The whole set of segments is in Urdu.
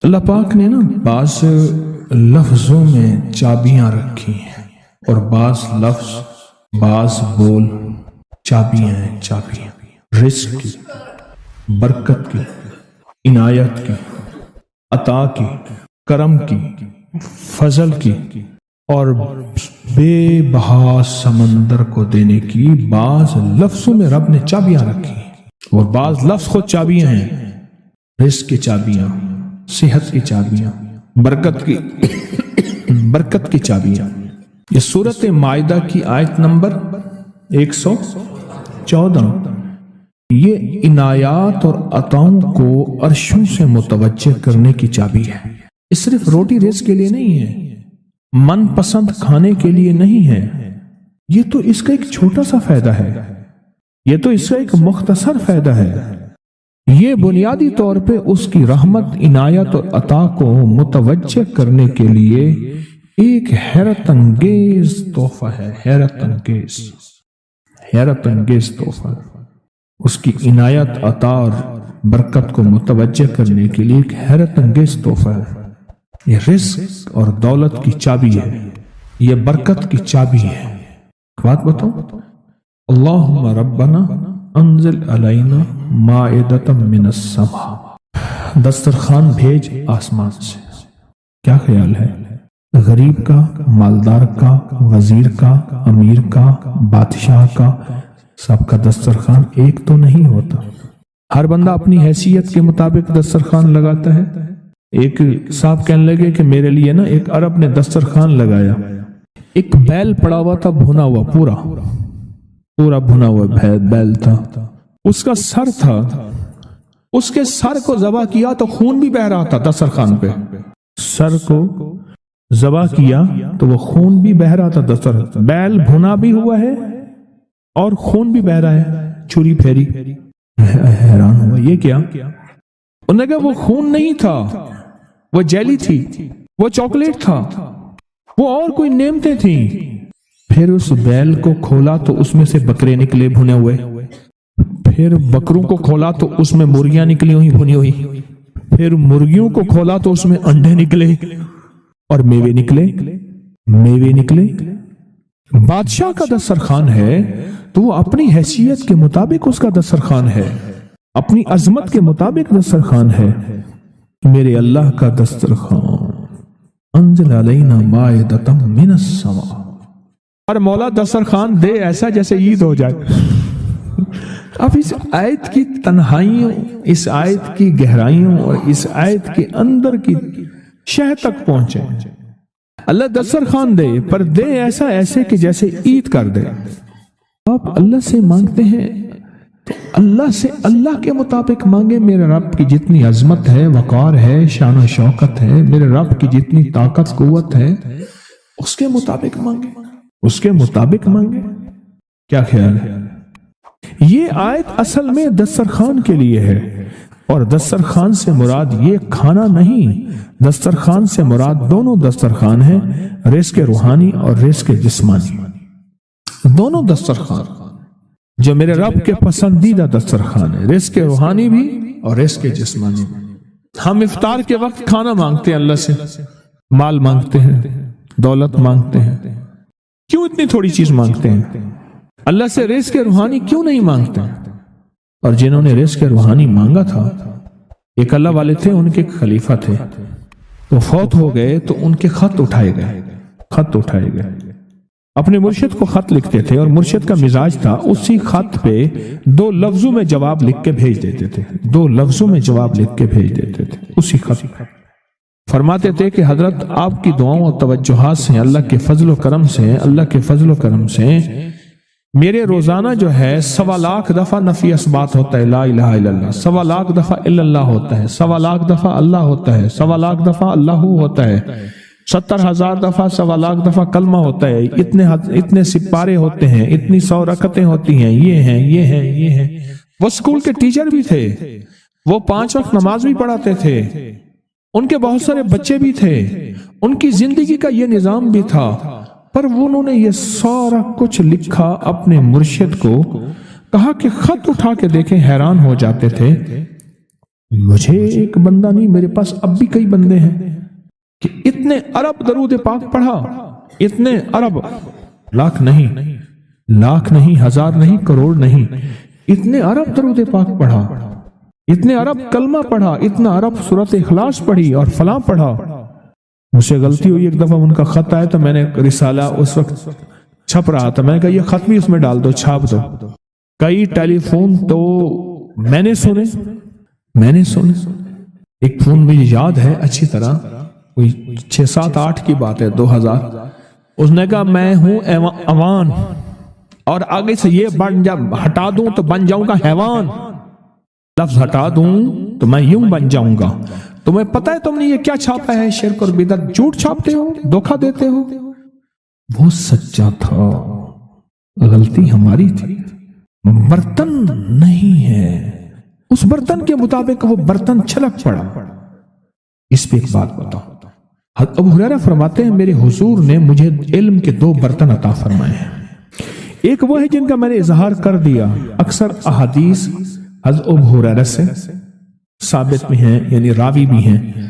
اللہ پاک نے نا بعض لفظوں میں چابیاں رکھی ہیں اور بعض لفظ بعض بول چابیاں ہیں، چابیاں رزق کی، برکت کی، عنایت کی، عطا کی، کرم کی، فضل کی اور بے بہا سمندر کو دینے کی بعض لفظوں میں رب نے چابیاں رکھی ہیں، اور بعض لفظ خود چابیاں ہیں، رزق کی چابیاں، صحت کی چابیاں، برکت کی چابیاں۔ یہ سورۃ مائدہ کی آیت نمبر 114 یہ عنایات اور عطاؤں کو عرشوں سے متوجہ کرنے کی چابی ہے۔ یہ صرف روٹی رزق کے لیے نہیں ہے، من پسند کھانے کے لیے نہیں ہے، یہ تو اس کا ایک چھوٹا سا فائدہ ہے، یہ تو اس کا ایک مختصر فائدہ ہے، یہ بنیادی طور پہ اس کی رحمت، عنایت اور عطا کو متوجہ کرنے کے لیے ایک حیرت انگیز تحفہ ہے، حیرت انگیز تحفہ، اس کی عنایت، عطا اور برکت کو متوجہ کرنے کے لیے ایک حیرت انگیز تحفہ ہے۔ یہ رزق اور دولت کی چابی ہے، یہ برکت کی چابی ہے۔ بات بتاؤ، اللہم ربنا انزل علینا مائدۃ من السماء، دسترخوان بھیج آسمان سے۔ کیا خیال ہے؟ غریب کا، مالدار کا، وزیر کا، امیر کا، بادشاہ کا، سب کا دسترخوان ایک تو نہیں ہوتا، ہر بندہ اپنی حیثیت کے مطابق دسترخوان لگاتا ہے۔ ایک صاحب کہنے لگے کہ میرے لیے نا ایک عرب نے دسترخوان لگایا، ایک بیل پڑا ہوا تھا، بھنا ہوا، پورا بھنا ہوا بیل تھا، اس کا سر تھا، اس کے سر کو ذبح کیا تو خون بھی بہ رہا تھا دسترخوان پہ، سر کو ذبح کیا تو وہ خون بھی بہ رہا تھا دسترخوان، بیل بھنا بھی ہوا ہے اور خون بھی بہ رہا ہے، چھری پھیری۔ حیران ہوا، یہ کیا؟ انہوں نے کہا وہ خون نہیں تھا، وہ جیلی تھی، وہ چاکلیٹ تھا، وہ اور کوئی نعمتیں تھیں۔ پھر اس بیل کو کھولا تو اس میں سے بکرے نکلے بھنے ہوئے، پھر بکروں کو کھولا تو اس میں مرغیاں نکلی ہوئی بھنی ہوئی، پھر مرغیوں کو کھولا تو اس میں انڈے نکلے اور میوے نکلے۔ بادشاہ کا دسترخوان ہے تو وہ اپنی حیثیت کے مطابق اس کا دسترخوان ہے، اپنی عظمت کے مطابق دسترخوان ہے۔ میرے اللہ کا دسترخوان، انزل علینا مائدۃ من السماء، اور مولا دسترخوان دے ایسا جیسے عید ہو جائے۔ اب اس آیت کی تنہائیوں، اس آیت کی گہرائیوں اور اس آیت کے اندر کی شہ تک پہنچے۔ اللہ دسترخوان دے، پر دے ایسا ایسے کہ جیسے عید کر دے۔ آپ اللہ سے مانگتے ہیں تو اللہ سے اللہ کے مطابق مانگے۔ میرے رب کی جتنی عظمت ہے، وقار ہے، شان و شوکت ہے، میرے رب کی جتنی طاقت قوت ہے، اس کے مطابق مانگے، کیا خیال ہے؟ یہ آیت اصل میں دسترخوان کے لیے ہے، اور دسترخوان سے مراد یہ کھانا نہیں، دسترخوان سے مراد دونوں دسترخوان ہیں، رزق روحانی اور رزق جسمانی، دونوں دسترخوان جو میرے رب کے پسندیدہ دسترخوان ہے، رزق روحانی بھی اور رزق جسمانی بھی۔ ہم افطار کے وقت کھانا مانگتے ہیں اللہ سے، مال مانگتے ہیں، دولت مانگتے ہیں، کیوں اتنی تھوڑی چیز مانگتے ہیں؟ اللہ سے رزق روحانی کیوں نہیں مانگتے؟ اور جنہوں نے رزق روحانی مانگا تھا، ایک اللہ والے تھے، ان کے خلیفہ تھے، تو فوت ہو گئے تو ان کے خط اٹھائے گئے، اپنے مرشد کو خط لکھتے تھے، اور مرشد کا مزاج تھا اسی خط پہ 2 لفظوں میں جواب لکھ کے بھیج دیتے تھے، اسی خط۔ فرماتے تھے کہ حضرت آپ کی دعاؤں اور توجہات سے، اللہ کے فضل و کرم سے میرے روزانہ جو ہے 1.25 لاکھ دفعہ نفی اثبات ہوتا ہے، لا الہ الا اللہ، 1.25 لاکھ دفعہ الا اللہ ہوتا ہے، 1.25 لاکھ دفعہ اللہ ہوتا ہے، 1.25 لاکھ دفعہ اللہ ہوتا ہے، 70,000 دفعہ 1.25 لاکھ دفعہ کلمہ ہوتا ہے، اتنے سپارے ہوتے ہیں، اتنی 100 رکعتیں ہوتی ہیں، یہ ہیں۔ وہ اسکول کے ٹیچر بھی تھے، وہ 5 وقت نماز بھی پڑھاتے تھے، ان کے بہت سارے بچے بھی تھے، ان کی زندگی کا یہ نظام بھی تھا، پر انہوں نے یہ سارا کچھ لکھا اپنے مرشد کو، کہا کہ خط اٹھا کے دیکھیں، حیران ہو جاتے تھے مجھے ایک بندہ نہیں، میرے پاس اب بھی کئی بندے ہیں کہ اتنے ارب درود پاک پڑھا، اتنے ارب، لاکھ نہیں، ہزار نہیں، کروڑ نہیں، اتنے ارب درود پاک پڑھا، اتنے ارب کلمہ پڑھا، اتنا ارب سورۃ اخلاص پڑھی اور فلاں پڑھا۔ مجھ سے غلطی ہوئی، ایک دفعہ ان کا خط آیا تو میں نے رسالہ اس وقت چھپ رہا تھا، میں نے کہا یہ خط بھی اس میں ڈال دو، چھاپ دو۔ کئی ٹیلی فون تو میں نے سنے، ایک فون مجھے یاد ہے اچھی طرح، کوئی 6 7 8 کی بات ہے، 2000۔ اس نے کہا میں ہوں اوان، اور آگے سے یہ ہٹا دوں تو بن جاؤں گا حیوان، لفظ ہٹا دوں تو میں یوں بن جاؤں گا۔ تمہیں پتہ ہے تم نے یہ کیا چھاپا ہے؟ شرک اور بدعت، جھوٹ چھاپتے ہو، دھوکہ دیتے ہو۔ وہ سچا تھا، غلطی ہماری تھی، برتن نہیں ہے، اس برتن کے مطابق وہ برتن چھلک پڑا۔ اس پہ ایک بات بتاؤ، حضرت ابو ہریرہ فرماتے ہیں میرے حضور نے مجھے علم کے 2 برتن عطا فرمائے ہیں۔ ایک وہ ہے جن کا میں نے اظہار کر دیا، اکثر احادیث حضرت ابو ہریرہ سے ثابت بھی ہیں، یعنی راوی بھی ہیں۔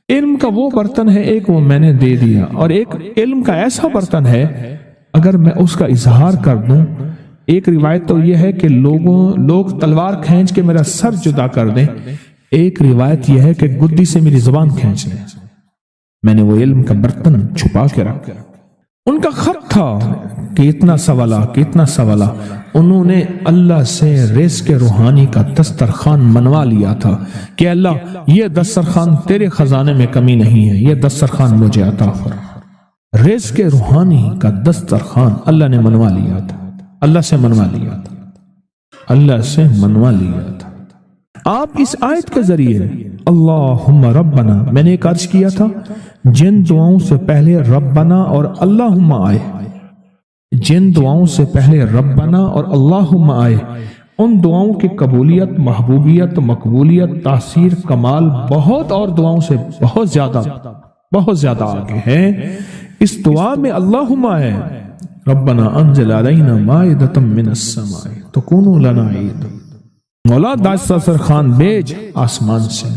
علم کا وہ برتن ہے، ایک وہ میں نے دے دیا، اور ایک علم کا ایسا برتن ہے اگر میں اس کا اظہار کر دوں، ایک روایت تو یہ ہے کہ لوگ تلوار کھینچ کے میرا سر جدا کر دیں، ایک روایت یہ ہے کہ گدی سے میری زبان کھینچ لیں۔ میں نے وہ علم کا برتن چھپا کے رکھا۔ ان کا خط تھا کہ اتنا سوالا، انہوں نے اللہ سے رزق روحانی کا دسترخوان منوا لیا تھا کہ اللہ یہ دسترخوان تیرے خزانے میں کمی نہیں ہے، یہ دسترخوان مجھے عطا فرما۔ رزق روحانی کا دسترخوان اللہ نے منوا لیا تھا، اللہ سے منوا لیا تھا۔ آپ اس آیت کے ذریعے اللہم ربنا، میں نے ایک عرض کیا تھا جن دعاؤں سے پہلے ربنا اور اللہم آئے، جن دعاؤں سے پہلے ربنا اور اللہم آئے، ان دعاؤں کی قبولیت، محبوبیت، مقبولیت، تاثیر، کمال بہت اور دعاؤں سے بہت زیادہ آگے ہے۔ اس دعا میں اللہم آئے، ربنا انزل علینا مائدۃ من السماء تکون لنا عید، مولا دسترخوان بھیج آسمان سے،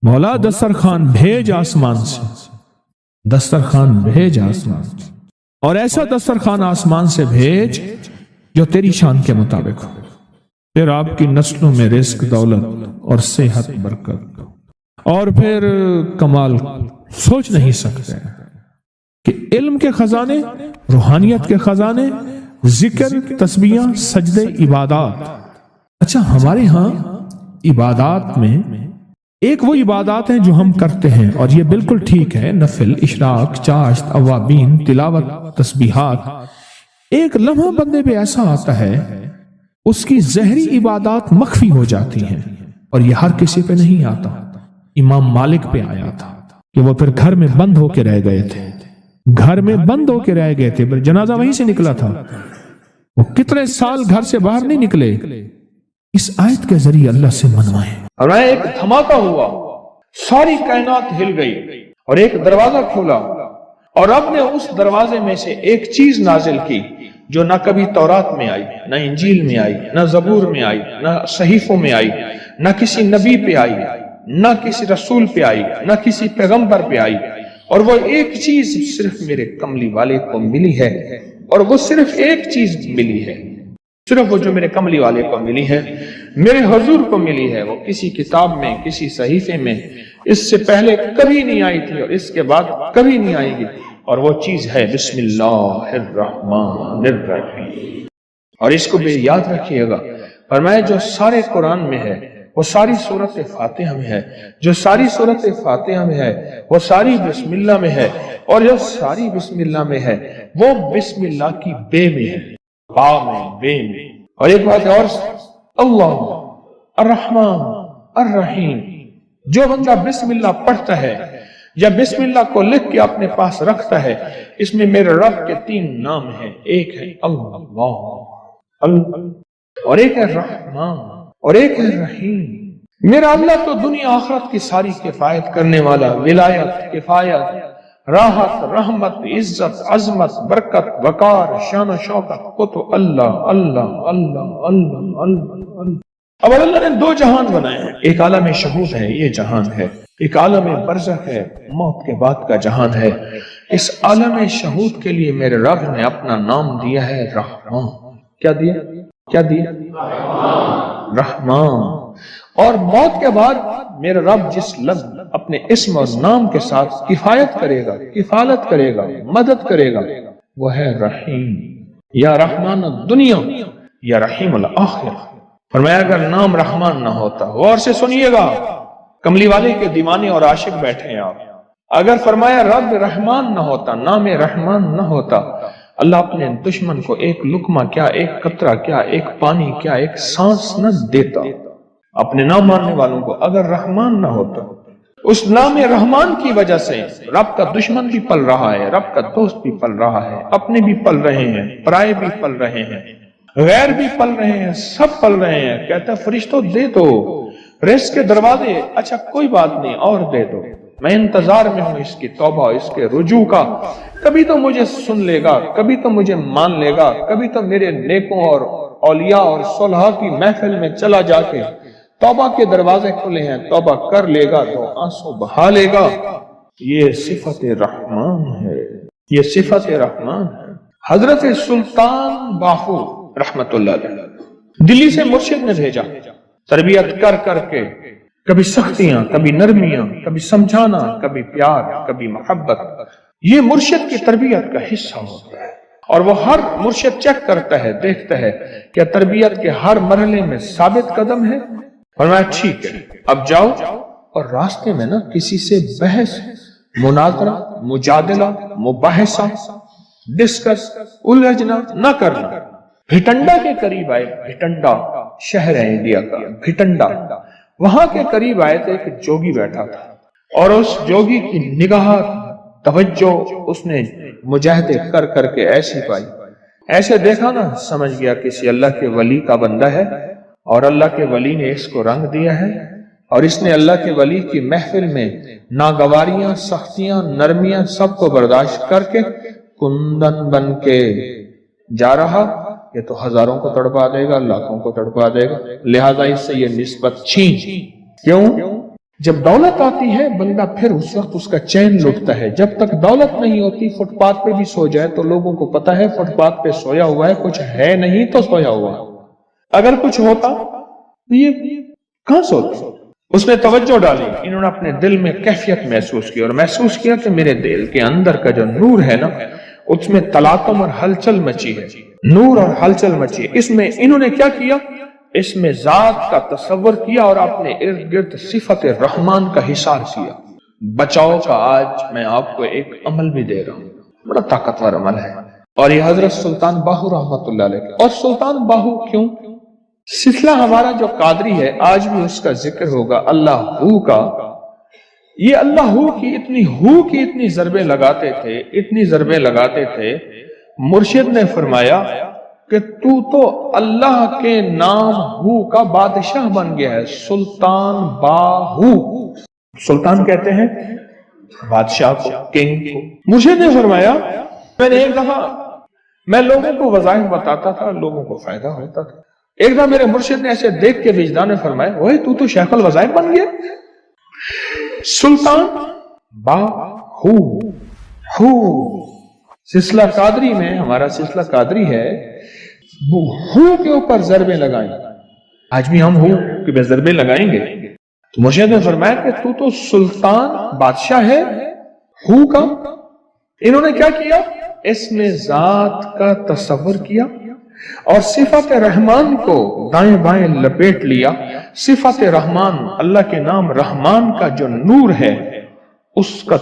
مولا دسترخوان بھیج آسمان سے، دسترخوان بھیج آسمان سے، اور ایسا دسترخوان آسمان سے بھیج جو تیری شان کے مطابق ہو، پھر آپ کی نسلوں میں رزق، دولت اور صحت، برکت، اور پھر کمال سوچ نہیں سکتے کہ علم کے خزانے، روحانیت کے خزانے، ذکر، تسبیح، سجدے، عبادات۔ اچھا، ہمارے ہاں عبادات میں ایک وہ عبادات ہیں جو ہم کرتے ہیں اور یہ بالکل ٹھیک ہے، نفل، اشراق، چاشت، اوابین، تلاوت، تسبیحات۔ ایک لمحہ بندے پہ ایسا آتا ہے اس کی ظاہری عبادات مخفی ہو جاتی ہیں، اور یہ ہر کسی پہ نہیں آتا۔ امام مالک پہ آیا تھا کہ وہ پھر گھر میں بند ہو کے رہ گئے تھے، پھر جنازہ وہیں سے نکلا تھا، وہ کتنے سال گھر سے باہر نہیں نکلے۔ اس آیت کے ذریعے اللہ سے منوائیں، اور ایک دھماکہ ہوا، ساری کائنات ہل گئی، اور ایک دروازہ کھولا، اور رب نے اس دروازے میں سے ایک چیز نازل کی جو نہ کبھی تورات میں آئی، نہ انجیل میں آئی، نہ زبور میں آئی، نہ صحیفوں میں آئی، نہ کسی نبی پہ آئی، نہ کسی رسول پہ آئی، نہ کسی پیغمبر پہ آئی، اور وہ ایک چیز صرف میرے کملی والے کو ملی ہے، اور وہ صرف ایک چیز ملی ہے، صرف وہ جو میرے کملی والے کو ملی ہے، میرے حضور کو ملی ہے، وہ کسی کتاب میں، کسی صحیفے میں اس سے پہلے کبھی نہیں آئی تھی اور اس کے بعد کبھی نہیں آئے گی، اور وہ چیز ہے بسم اللہ الرحمن الرحیم۔ اور اس کو بھی یاد رکھیے گا، فرمایا جو سارے قرآن میں ہے وہ ساری سورۃ فاتحہ میں ہے، جو ساری سورۃ فاتحہ میں ہے وہ ساری بسم اللہ میں ہے، اور جو ساری بسم اللہ میں ہے وہ بسم اللہ کی بے میں ہے، با میں، بے میں۔ اور ایک بات اور، اللہ الرحمن الرحیم، جو بندہ بسم اللہ پڑھتا ہے یا بسم اللہ کو لکھ کے اپنے پاس رکھتا ہے، اس میں میرے رب کے 3 نام ہیں، ایک ہے اللہ، اور ایک ہے رحمان، اور ایک ہے رحیم۔ میرا اللہ تو دنیا آخرت کی ساری کفایت کرنے والا، ولایت، کفایت، راحت، رحمت، عزت، عظمت، برکت، وقار، شان و شوکت، وہ تو اللہ اللہ اللہ اللہ اللہ اللہ۔ اب اللہ نے دو جہان بنائے ہیں، ایک عالم شہود ہے، یہ جہان ہے، ایک عالم برزخ ہے، موت کے بعد کا جہان ہے۔ اس عالم شہود کے لیے میرے رب نے اپنا نام دیا ہے رحمان۔ کیا دیا؟ کیا دیا؟ رحمان۔ اور موت کے بعد میرا رب جس لفظ اپنے اسم اور نام کے ساتھ کفایت کرے گا، کفالت کرے گا، مدد کرے گا، وہ ہے رحیم۔ یا رحمان الدنیا یا رحیم الآخرہ۔ فرمایا اگر نام رحمان نہ ہوتا، غور سے سنیے گا، کملی والے کے دیوانے اور عاشق بیٹھے ہیں آپ، اگر فرمایا رب رحمان نہ ہوتا، نام رحمان نہ ہوتا، اللہ اپنے دشمن کو ایک لقمہ کیا، ایک قطرہ کیا، ایک پانی کیا، ایک سانس نہ دیتا۔ اپنے نام ماننے والوں کو اگر رحمان نہ ہوتا، اس نام رحمان کی وجہ سے رب کا دشمن بھی پل رہا ہے، رب کا دوست بھی پل رہا ہے، اپنے بھی پل رہے ہیں، پرائے بھی پل رہے ہیں، غیر بھی پل رہے ہیں، سب پل رہے ہیں۔ کہتا ہے فرشتوں دے دو رزق کے دروازے، اچھا کوئی بات نہیں اور دے دو، میں انتظار میں ہوں اس کی توبہ، اس کے رجوع کا، کبھی تو مجھے سن لے گا، کبھی تو مجھے مان لے گا، کبھی تو میرے نیکوں اور اولیاء اور صلحاء کی محفل میں چلا جا کے توبہ کے دروازے کھلے ہیں، توبہ کر لے گا تو آنسو بہا لے گا۔ یہ صفت رحمان ہے، یہ صفت رحمان ہے۔ حضرت سلطان باہو رحمت اللہ علیہ دلی سے مرشد نے بھیجا، تربیت کر کر کے، کبھی سختیاں، کبھی نرمیاں، کبھی سمجھانا، کبھی پیار، کبھی محبت، یہ مرشد کی تربیت کا حصہ ہوتا ہے۔ اور وہ ہر مرشد چیک کرتا ہے، دیکھتا ہے کہ تربیت کے ہر مرحلے میں ثابت قدم ہے۔ فرمایا ٹھیک ہے، اب جاؤ اور راستے میں نا کسی سے بحث، مناظرہ، مجادلہ، مباحثہ، ڈسکس، الجھنا نہ کرنا۔ بھٹنڈا کے قریب آئے، بھٹنڈا شہر ہے انڈیا کا، بھٹنڈا، وہاں کے قریب آئے تو ایک جوگی بیٹھا تھا، اور اس جوگی کی نگاہ توجہ اس نے مجاہدے کر کر کے ایسی پائی، ایسے دیکھا نا سمجھ گیا کسی اللہ کے ولی کا بندہ ہے، اور اللہ کے ولی نے اس کو رنگ دیا ہے، اور اس نے اللہ کے ولی کی محفل میں ناگواریاں، سختیاں، نرمیاں سب کو برداشت کر کے کندن بن کے جا رہا۔ یہ تو ہزاروں کو تڑپا دے گا، لاکھوں کو تڑپا دے گا، لہذا اس سے یہ نسبت چھین۔ کیوں؟ جب دولت آتی ہے بندہ پھر اس وقت اس کا چین لٹتا ہے، جب تک دولت نہیں ہوتی فٹ پاتھ پہ بھی سو جائے تو لوگوں کو پتا ہے فٹ پاتھ پہ سویا ہوا ہے، کچھ ہے نہیں تو سویا ہوا ہے، اگر کچھ ہوتا تو یہ کہاں سوتا؟ اس نے توجہ ڈالی، انہوں نے اپنے دل میں کیفیت محسوس کی، اور محسوس کیا کہ میرے دل کے اندر کا جو نور ہے نا اس میں تلاطم اور ہلچل مچی ہے، نور اور ہلچل مچی ہے۔ اس میں انہوں نے کیا کیا؟ اس میں ذات کا تصور کیا اور اپنے ارد گرد صفت رحمان کا حصار کیا۔ بچاؤ کا آج میں آپ کو ایک عمل بھی دے رہا ہوں، بڑا طاقتور عمل ہے، اور یہ حضرت سلطان باہو رحمت اللہ علیہ۔ اور سلطان باہو کیوں؟ سلسلہ ہمارا جو قادری ہے آج بھی اس کا ذکر ہوگا، اللہ ہو کا۔ یہ اللہ ہو کی اتنی ضربیں لگاتے تھے، اتنی ضربیں لگاتے تھے، مرشد نے فرمایا کہ تو اللہ کے نام ہو کا بادشاہ بن گیا ہے، سلطان باہو۔ سلطان کہتے ہیں بادشاہ کو، کنگ کو۔ مرشد نے فرمایا میں نے ایک دفعہ میں لوگوں کو وظائف بتاتا تھا، لوگوں کو فائدہ ہوتا تھا، ایک دفعہ میرے مرشد نے ایسے دیکھ کے وجدان نے فرمایا اوئے تو شیخ الوظائف بن گیا، سلطان باہو۔ سلسلہ قادری میں ہمارا سلسلہ قادری ہے، ہو کے اوپر ضربیں لگائیں، آج بھی ہم ہو کہ ضربیں لگائیں گے۔ تو مرشد نے فرمایا کہ تو سلطان بادشاہ ہے ہو کا۔ انہوں نے کیا کیا؟ اس میں ذات کا تصور کیا اور صفت رحمان کو دائیں بائیں لپیٹ لیا۔ صفت رحمان، اللہ کے نام رحمان کا جو نور ہے اس کا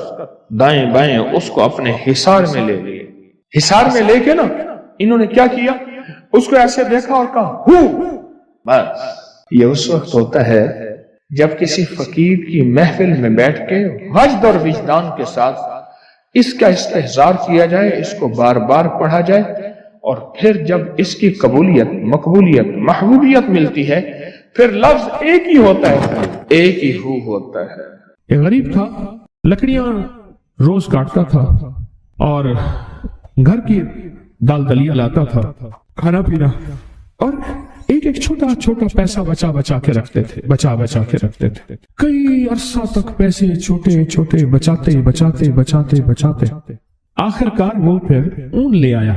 دائیں بائیں اس کو اپنے حصار میں لے لیا۔ حصار میں لے کے نا انہوں نے کیا کیا؟ اس کو ایسے دیکھا اور کہا ہو۔ بس یہ اس وقت ہوتا ہے جب کسی فقیر کی محفل میں بیٹھ کے وجد اور وجدان کے ساتھ اس کا استحضار کیا جائے، اس کو بار بار پڑھا جائے، اور پھر جب اس کی قبولیت، مقبولیت، محبوبیت ملتی ہے پھر لفظ ایک ہی ہوتا ہے، ایک ہی ہو ہوتا ہے۔ ایک غریب تھا، لکڑیاں روز کاٹتا تھا اور گھر کی دال دلیا لاتا تھا، کھانا پینا، اور ایک ایک چھوٹا چھوٹا پیسہ بچا بچا کے رکھتے تھے کئی عرصہ تک پیسے چھوٹے چھوٹے بچاتے آخر کار وہ پھر اون لے آیا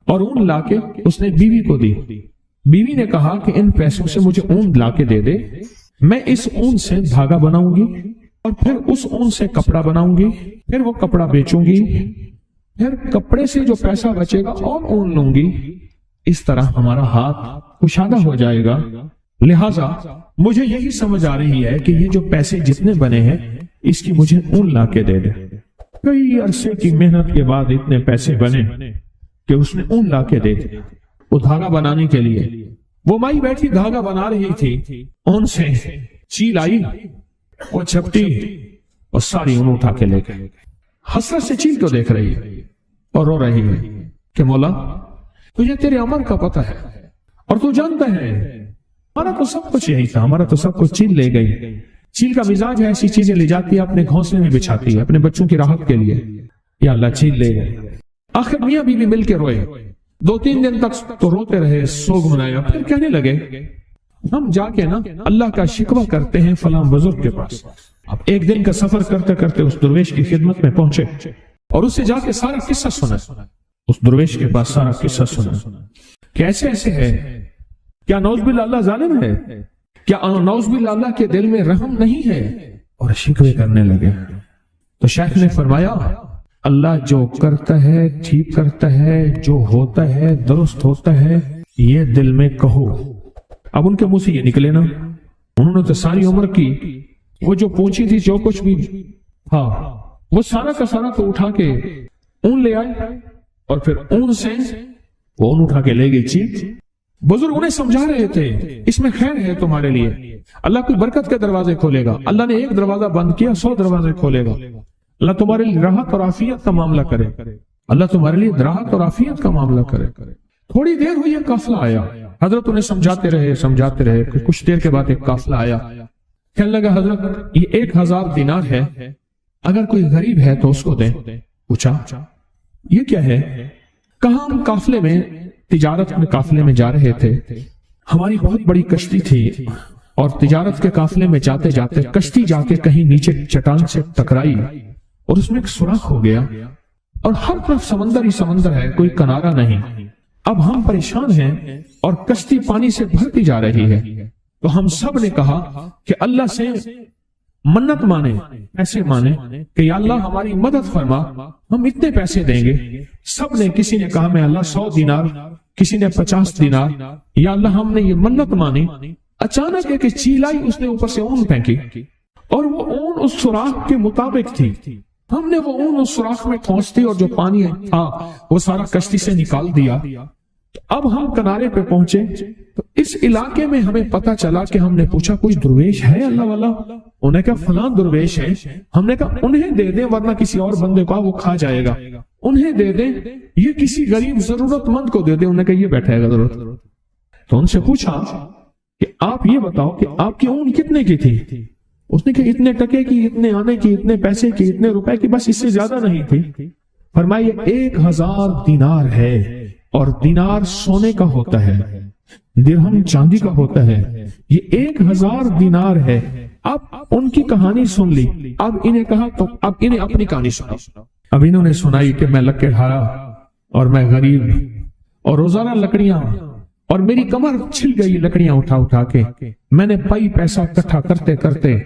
اور اون لا کے اس نے بیوی کو دی. بیوی نے کہا کہ ان پیسوں سے مجھے اون لا کے دے دے, میں اس اون سے دھاگا بناؤں گی اور پھر اس اون سے کپڑا بناؤں گی, پھر وہ کپڑا بیچوں گی, پھر کپڑے سے جو پیسہ بچے گا اور اون لوں گی. اس طرح ہمارا ہاتھ کشادہ ہو جائے گا. لہذا مجھے یہی سمجھ آ رہی ہے کہ یہ جو پیسے جتنے بنے ہیں اس کی مجھے اون لا کے دے دے. کئی عرصے کی محنت کے بعد اتنے پیسے بنے کہ اس نے اون لا کے دے دے. وہ دھاگا بنانے کے لیے وہ مائی بیٹھی دھاگا بنا رہی تھی, اون سے چیل آئی, وہ جھپٹی اور ساری اون اٹھا کے لے گئی. حسرت سے چیل کو دیکھ رہی ہے اور رو رہی ہے کہ مولا تجھے تیرے عمر کا پتہ ہے اور تو جانتا ہے ہمارا تو سب کچھ یہی تھا, ہمارا تو سب کچھ چیل لے گئی. چیل کا مزاج ہے ایسی چیزیں لے جاتی ہے اپنے گھونسلے میں بچھاتی ہے اپنے بچوں کی راحت کے لیے. یا اللہ چیل لے گئے. آخر میاں بیوی مل کے روئے, 2-3 دن تک تو روتے رہے, سوگ منایا. پھر کہنے لگے ہم جا کے نا اللہ کا شکوہ کرتے ہیں فلاں بزرگ کے پاس. اب ایک دن کا سفر کرتے کرتے اس درویش کی خدمت میں پہنچے اور اس سے جا کے سارا قصہ سنا. اس درویش کے پاس سارا قصہ سنا کہ ایسے ایسے ہے. کیا نعوذ باللہ اللہ ظالم ہے؟ کیا نعوذ باللہ اللہ کے دل میں رحم نہیں ہے؟ اور شکوے کرنے لگے. تو شیخ نے فرمایا اللہ جو کرتا ہے ٹھیک کرتا ہے, جو ہوتا ہے درست ہوتا ہے, یہ دل میں کہو. اب ان کے منہ سے یہ نکلے نا, انہوں نے تو ساری عمر کی وہ جو پوچھی تھی جو کچھ بھی ہاں وہ سارا کا سارا تو اٹھا کے اون لے آئے اور پھر اون سے وہ اون اٹھا کے لے گئی چیز. بزرگ انہیں سمجھا رہے تھے اس میں خیر ہے تمہارے لیے, اللہ کوئی برکت کے دروازے کھولے گا. اللہ نے ایک دروازہ بند کیا 100 دروازے کھولے گا. اللہ تمہارے لیے راحت اور عافیت کا معاملہ کرے, اللہ تمہارے لیے راحت اور عافیت کا معاملہ کرے. تھوڑی دیر ہوئی ایک قافلہ آیا, حضرت انہیں سمجھاتے رہے. کچھ دیر کے بعد ایک قافلہ آیا, کہنے لگا حضرت یہ 1000 دینار ہے, اگر کوئی غریب ہے تو اس کو دیں. پوچھا یہ کیا ہے؟ کہاں ہم قافلے میں تجارت میں قافلے میں جا رہے تھے, ہماری بہت بڑی کشتی تھی اور تجارت کے قافلے میں جاتے جاتے کشتی جا کے کہیں نیچے چٹان سے ٹکرائی اور اس میں ایک سوراخ ہو گیا اور ہر طرف سمندر ہی سمندر ہے, کوئی کنارہ نہیں. اب ہم پریشان ہیں اور کشتی پانی سے بھرتی جا رہی ہے. تو ہم سب نے کہا کہ اللہ سے منت مانے, ایسے مانے کہ یا اللہ ہماری مدد فرما, ہم اتنے پیسے دیں گے. سب نے, کسی نے کہا میں اللہ 100 دینار, کسی نے 50 دینار. یا اللہ ہم نے یہ منت مانی. اچانک ایک چیل آئی, اس نے اوپر سے اون پھینکی اور وہ اون اس سوراخ کے مطابق تھی. ہم نے وہ اون اس سوراخ میں ٹھونس دی اور جو پانی تھا وہ سارا کشتی سے نکال دیا. اب ہم کنارے پہ پہنچے تو اس علاقے میں ہمیں پتا چلا کہ ہم نے پوچھا کوئی درویش ہے اللہ والا؟ انہیں کہا فلاں درویش ہے. ہم نے کہا انہیں دے دیں ورنہ کسی اور بندے کو وہ کھا جائے گا, انہیں دے دیں, یہ کسی غریب ضرورت مند کو دے دیں. انہیں کہا یہ بیٹھا ہے ضرورت. تو ان سے پوچھا کہ آپ یہ بتاؤ کہ آپ کی اون کتنے کی تھی؟ اس نے کہا اتنے ٹکے کی, اتنے آنے کی, اتنے پیسے کی, اتنے روپے کی, بس اس سے زیادہ نہیں تھی. فرمایا 1000 دینار ہے اور دینار سونے کا ہوتا ہے, درہم چاندی کا ہوتا ہے. یہ 1000 دینار ہے. اب ان کی کہانی سن لی. اب انہیں کہا تو اب انہیں اپنی کہانی سنا. اب انہوں نے سنائی کہ میں لکڑ ہارا اور میں غریب اور روزانہ لکڑیاں اور میری کمر چھل گئی لکڑیاں اٹھا اٹھا کے. میں نے پائی پیسہ اکٹھا کرتے کرتے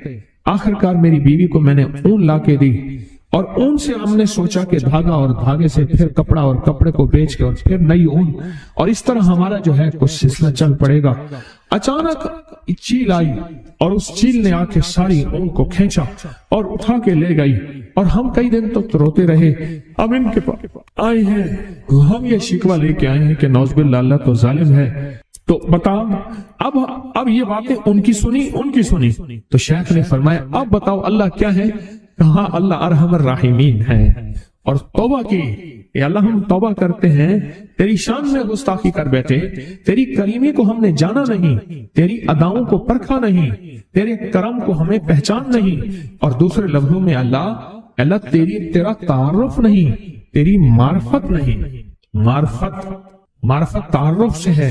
آخرکار میری بیوی کو میں نے اون لا کے دی اور اون سے ہم نے سوچا کہ دھاگا اور دھاگے سے پھر کپڑا اور کپڑے کو بیچ کے اور پھر نئی اون, اور اس طرح ہمارا جو ہے کچھ سلسلہ چل پڑے گا. اچانک چیل آئی اور اس چیل نے آ کے ساری اون کو کھینچا اور اٹھا کے لے گئی اور ہم کئی دن تک روتے رہے. اب ان کے پاس آئے ہیں, ہم یہ شکوہ لے کے آئے ہیں کہ نعوذ باللہ اللہ تو ظالم ہے. تو بتاؤ اب یہ باتیں ان کی سنی تو شیخ نے فرمایا اب بتاؤ اللہ کیا ہے؟ کہا اللہ ارحم الراحمین ہے. اور توبہ کی, اے اللہ ہم توبہ کرتے ہیں, تیری شان میں گستاخی کر بیٹھے, تیری کریمی کو ہم نے جانا نہیں, تیری اداؤں کو پرکھا نہیں, تیرے کرم کو ہمیں پہچان نہیں. اور دوسرے لفظوں میں اللہ تیرا تعارف نہیں, تیری معرفت نہیں. معرفت تعارف سے ہے,